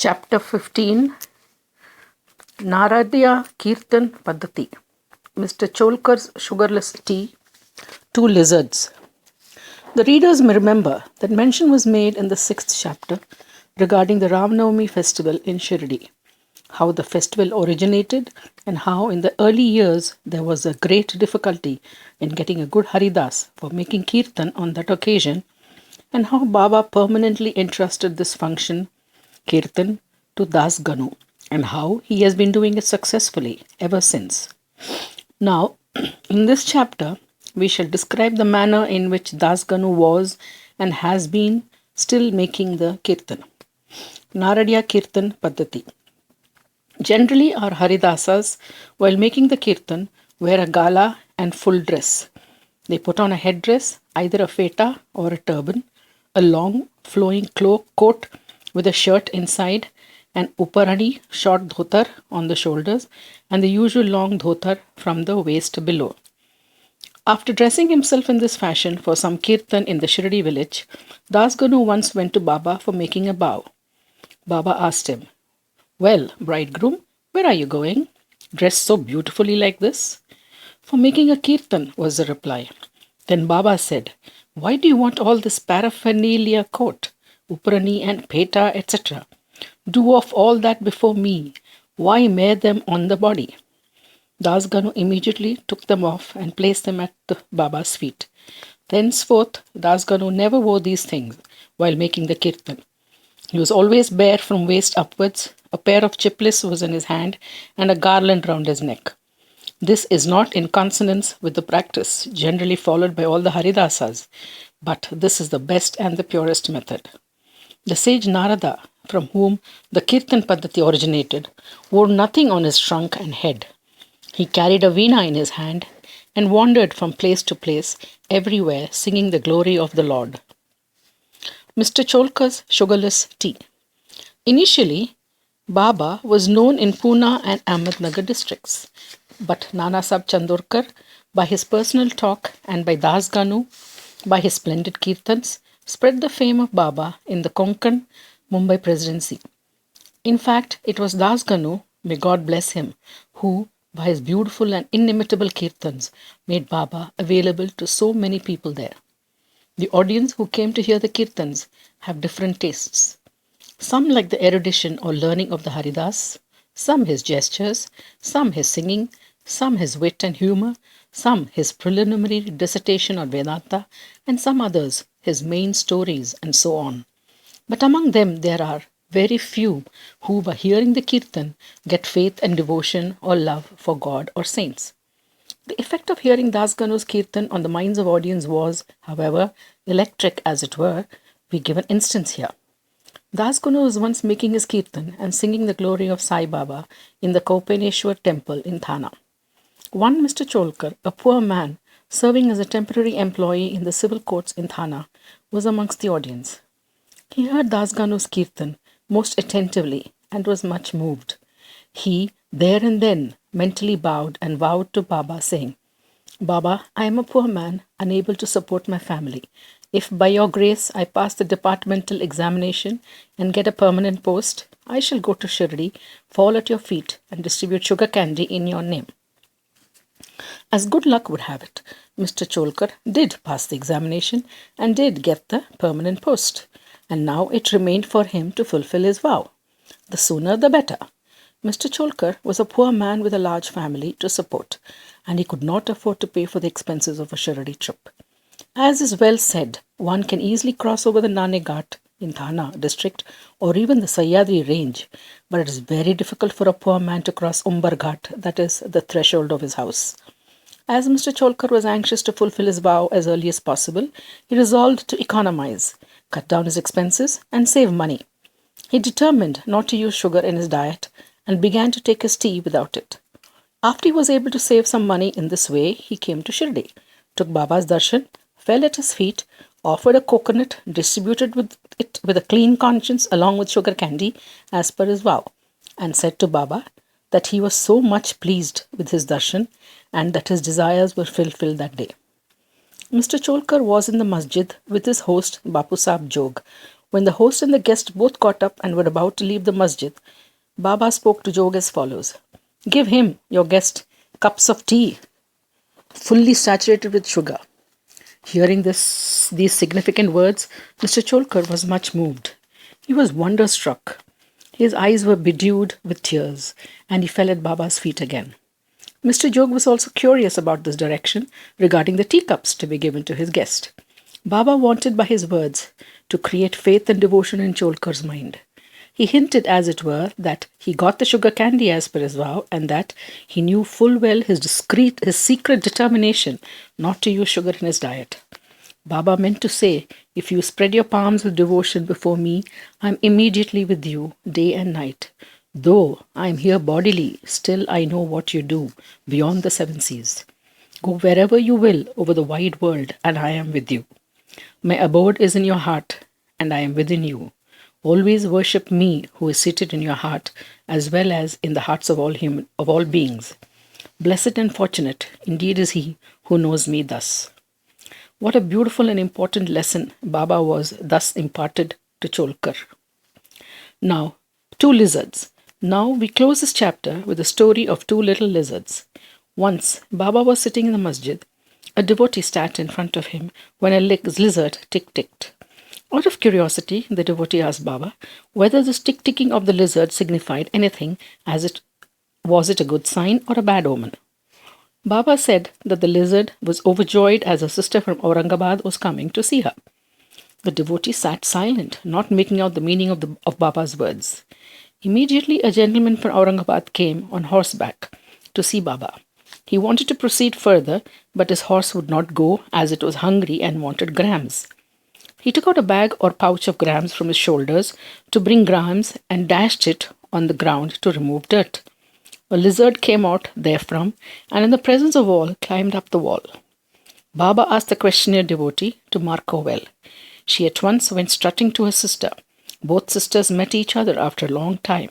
Chapter 15 Naradya Kirtan Paddhati. Mr. Cholkar's Sugarless Tea. Two Lizards. The readers may remember that mention was made in the 6th chapter regarding the Ramnavami festival in Shirdi, how the festival originated and how in the early years there was a great difficulty in getting a good Haridas for making Kirtan on that occasion, and how Baba permanently entrusted this function, Kirtan, to Das Ganu, and how he has been doing it successfully ever since. Now, in this chapter, we shall describe the manner in which Das Ganu was and has been still making the Kirtan. Naradya Kirtan Paddhati. Generally, our Haridasas, while making the Kirtan, wear a gala and full dress. They put on a headdress, either a feta or a turban, a long flowing coat with a shirt inside, an uparani short dhotar on the shoulders, and the usual long dhotar from the waist below. After dressing himself in this fashion for some kirtan in the Shirdi village, Das Ganu once went to Baba for making a bow. Baba asked him, "Well, bridegroom, where are you going, dressed so beautifully like this?" "For making a kirtan," was the reply. Then Baba said, "Why do you want all this paraphernalia coat, uprani and peta, etc.? Do off all that before me. Why wear them on the body?" Das Ganu immediately took them off and placed them at the Baba's feet. Thenceforth, Das Ganu never wore these things while making the kirtan. He was always bare from waist upwards, a pair of chiplis was in his hand, and a garland round his neck. This is not in consonance with the practice generally followed by all the Haridasas, but this is the best and the purest method. The sage Narada, from whom the Kirtan Paddhati originated, wore nothing on his trunk and head. He carried a veena in his hand and wandered from place to place, everywhere singing the glory of the Lord. Mr. Cholkar's Sugarless Tea. Initially, Baba was known in Pune and Ahmednagar districts, but Nana Sahib Chandorkar, by his personal talk, and by Das Ganu, by his splendid kirtans, spread the fame of Baba in the Konkan, Mumbai Presidency. In fact, it was Das Ganu, may God bless him, who, by his beautiful and inimitable kirtans, made Baba available to so many people there. The audience who came to hear the kirtans have different tastes. Some like the erudition or learning of the Haridas, some his gestures, some his singing, some his wit and humor, some his preliminary dissertation on Vedanta, and some others his main stories, and so on. But among them there are very few who, by hearing the kirtan, get faith and devotion or love for God or saints. The effect of hearing Das Ganu's kirtan on the minds of audience was, however, electric as it were. We give an instance here. Das Ganu was once making his kirtan and singing the glory of Sai Baba in the Kaupeneshwar temple in Thana. One Mr. Cholkar, a poor man serving as a temporary employee in the civil courts in Thana, was amongst the audience. He heard Das Ganu's kirtan most attentively and was much moved. He, there and then, mentally bowed and vowed to Baba, saying, "Baba, I am a poor man, unable to support my family. If by your grace I pass the departmental examination and get a permanent post, I shall go to Shirdi, fall at your feet, and distribute sugar candy in your name." As good luck would have it, Mr. Cholkar did pass the examination and did get the permanent post, and now it remained for him to fulfill his vow. The sooner the better. Mr. Cholkar was a poor man with a large family to support, and he could not afford to pay for the expenses of a Shirdi trip. As is well said, one can easily cross over the Nane Ghat in Thana district or even the Sahyadri range, but it is very difficult for a poor man to cross Umbar Ghat, that is, the threshold of his house. As Mr. Cholkar was anxious to fulfill his vow as early as possible, he resolved to economize, cut down his expenses, and save money. He determined not to use sugar in his diet and began to take his tea without it. After he was able to save some money in this way, he came to Shirdi, took Baba's darshan, fell at his feet, offered a coconut, distributed it with a clean conscience along with sugar candy as per his vow, and said to Baba that he was so much pleased with his darshan and that his desires were fulfilled that day. Mr. Cholkar was in the masjid with his host Bapu Sahib Jog When the host and the guest both got up and were about to leave the masjid, Baba spoke to Jog as follows. Give him, your guest, cups of tea, fully saturated with sugar. Hearing these significant words, Mr. Cholkar was much moved. He was wonderstruck. His eyes were bedewed with tears, and he fell at Baba's feet again. Mr. Jog was also curious about this direction regarding the teacups to be given to his guest. Baba wanted by his words to create faith and devotion in Cholkar's mind. He hinted, as it were, that he got the sugar candy as per his vow, and that he knew full well his secret determination not to use sugar in his diet. Baba meant to say, if you spread your palms with devotion before me, I am immediately with you, day and night. Though I am here bodily, still I know what you do beyond the seven seas. Go wherever you will over the wide world, and I am with you. My abode is in your heart, and I am within you. Always worship me who is seated in your heart, as well as in the hearts of all beings. Blessed and fortunate indeed is he who knows me thus. What a beautiful and important lesson Baba was thus imparted to Cholkar. Now, two lizards. Now we close this chapter with the story of two little lizards. Once, Baba was sitting in the masjid. A devotee sat in front of him when a lizard ticked. Out of curiosity, the devotee asked Baba whether the tick-ticking of the lizard signified anything, was it a good sign or a bad omen. Baba said that the lizard was overjoyed as her sister from Aurangabad was coming to see her. The devotee sat silent, not making out the meaning of Baba's words. Immediately, a gentleman from Aurangabad came on horseback to see Baba. He wanted to proceed further, but his horse would not go as it was hungry and wanted grams. He took out a bag or pouch of grams from his shoulders to bring grams and dashed it on the ground to remove dirt. A lizard came out therefrom and in the presence of all climbed up the wall. Baba asked the questioner devotee to mark her well. She at once went strutting to her sister. Both sisters met each other after a long time,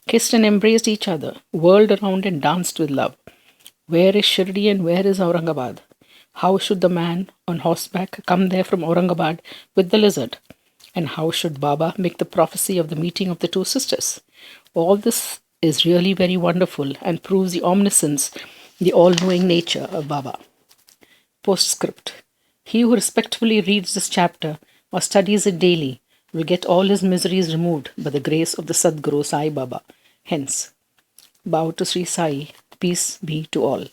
kissed and embraced each other, whirled around and danced with love. Where is Shirdi and where is Aurangabad? How should the man on horseback come there from Aurangabad with the lizard? And how should Baba make the prophecy of the meeting of the two sisters? All this is really very wonderful and proves the omniscience, the all-knowing nature of Baba. Postscript. He who respectfully reads this chapter or studies it daily will get all his miseries removed by the grace of the Sadguru Sai Baba. Hence, bow to Shri Sai, peace be to all.